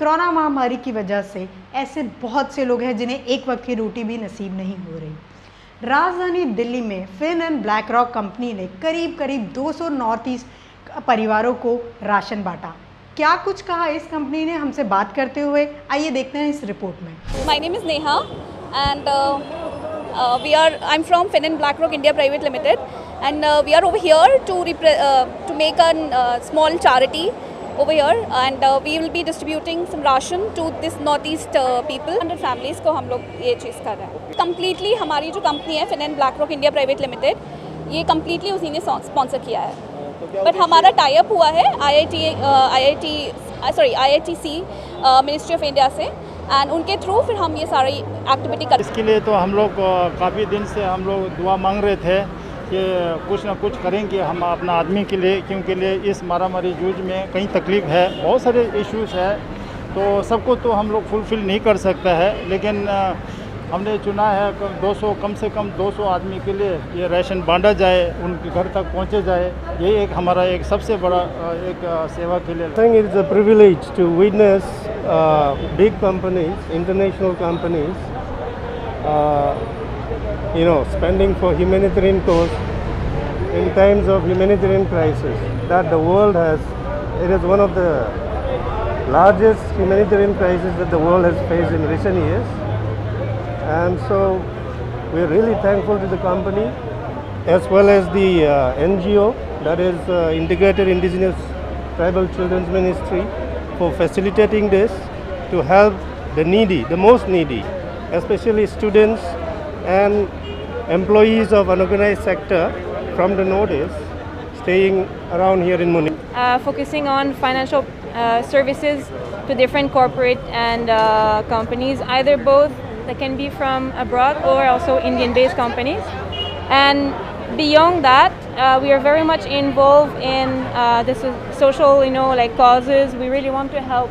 Corona महामारी की वजह से ऐसे बहुत से लोग हैं जिन्हें एक वक्त की रोटी भी नसीब नहीं हो रही। राजधानी दिल्ली में Fin and Black Rock company ने करीब 200 नॉर्थ ईस्ट परिवारों को राशन बांटा। क्या कुछ कहा इस कंपनी ने, हमसे बात करते हुए आइए देखते हैं इस रिपोर्ट में। My name is Neha and I am from Fin and Black Rock India private limited and we are over here to make a small charity over here, and we will be distributing some ration to this northeast people, 100 families को हम लोग ये चीज़ कर रहे हैं। Completely हमारी जो company है Fin and Black Rock India private limited, ये कम्प्लीटली उसी ने स्पॉन्सर किया है। बट हमारा टाई अप हुआ है IITC मिनिस्ट्री ऑफ इंडिया से, एंड उनके थ्रू फिर हम ये सारी एक्टिविटी कर। इसके लिए तो हम लोग काफ़ी दिन से हम लोग दुआ मांग रहे थे कि कुछ ना कुछ करेंगे हम अपना आदमी के लिए, क्योंकि इस मारामारी जूझ में कई तकलीफ़ है, बहुत सारे इश्यूज़ है, तो सबको तो हम लोग फुलफ़िल नहीं कर सकता है। लेकिन हमने चुना है 200 कम से कम 200 आदमी के लिए ये राशन बांटा जाए, उनके घर तक पहुंचे जाए। ये एक हमारा एक सबसे बड़ा एक सेवा के लिए। I think it is a privilege to witness big companies, international companies, spending for humanitarian cause in times of humanitarian crisis that the world has. It is one of the largest humanitarian crises that the world has faced in recent years, and so we are really thankful to the company as well as the NGO, that is Integrated Indigenous Tribal Children's Ministry, for facilitating this to help the needy, the most needy, especially students and employees of unorganized sector from the Northeast staying around here in Munich. Focusing on financial services to different corporate and companies, either both that can be from abroad or also Indian-based companies. And beyond that, we are very much involved in the social, like causes. We really want to help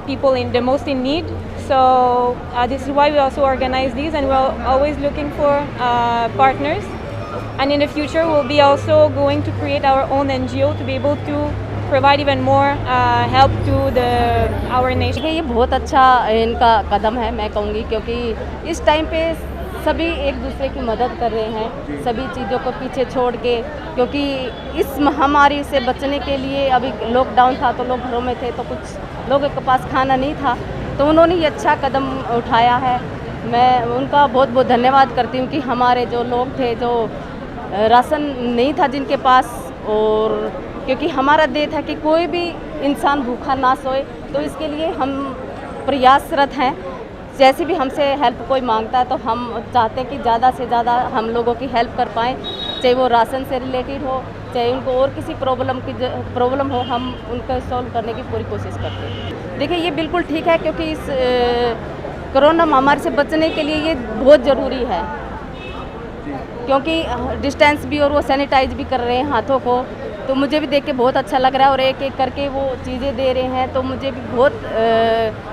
people in the most in need. So this is why we also organize these, and we're always looking for partners. And in the future, we'll be also going to create our own NGO to be able to provide even more help to our nation. ये बहुत अच्छा इनका कदम है, मैं कहूँगी, क्योंकि इस time पे सभी एक दूसरे की मदद कर रहे हैं, सभी चीज़ों को पीछे छोड़ के, क्योंकि इस महामारी से बचने के लिए अभी लॉकडाउन था तो लोग घरों में थे, तो कुछ लोगों के पास खाना नहीं था, तो उन्होंने ये अच्छा कदम उठाया है। मैं उनका बहुत बहुत धन्यवाद करती हूँ कि हमारे जो लोग थे, जो राशन नहीं था जिनके पास, और क्योंकि हमारा ध्येय था कि कोई भी इंसान भूखा ना सोए, तो इसके लिए हम प्रयासरत हैं। जैसे भी हमसे हेल्प कोई मांगता है तो हम चाहते हैं कि ज़्यादा से ज़्यादा हम लोगों की हेल्प कर पाएँ, चाहे वो राशन से रिलेटेड हो, चाहे उनको और किसी प्रॉब्लम हो, हम उनको सॉल्व करने की पूरी कोशिश करते हैं। देखिए, ये बिल्कुल ठीक है, क्योंकि इस कोरोना महामारी से बचने के लिए ये बहुत ज़रूरी है, क्योंकि डिस्टेंस भी और वो सैनिटाइज भी कर रहे हैं हाथों को, तो मुझे भी देख के बहुत अच्छा लग रहा है, और एक एक करके वो चीज़ें दे रहे हैं, तो मुझे भी बहुत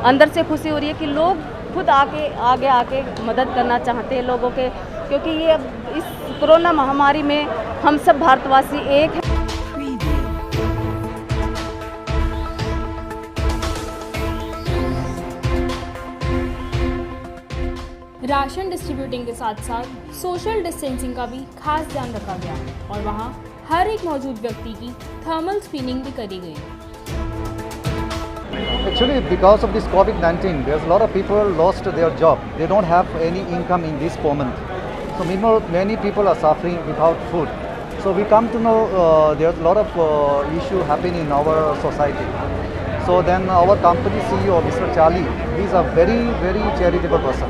अंदर से खुशी हो रही है कि लोग खुद आगे आके मदद करना चाहते हैं लोगों के, क्योंकि ये अब इस कोरोना महामारी में हम सब भारतवासी एक हैं। राशन डिस्ट्रीब्यूटिंग के साथ साथ सोशल डिस्टेंसिंग का भी खास ध्यान रखा गया, और वहाँ हर एक मौजूद व्यक्ति की थर्मल स्क्रीनिंग भी करी गई। Actually, because of this COVID-19, there's a lot of people lost their job. They don't have any income in this moment. So many people are suffering without food. So we come to know there's a lot of issue happening in our society. So then our company CEO, Mr. Charlie, he's a very, very charitable person.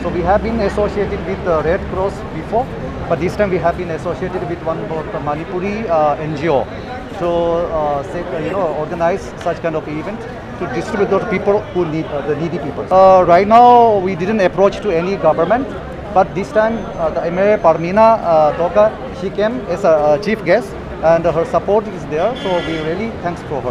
So we have been associated with Red Cross before, but this time we have been associated with one of the Manipuri NGO to organize such kind of event to distribute to people who need the needy people. Right now we didn't approach to any government, but this time the MA Parmina Toka, she came as a chief guest, and her support is there, so we really thanks for her.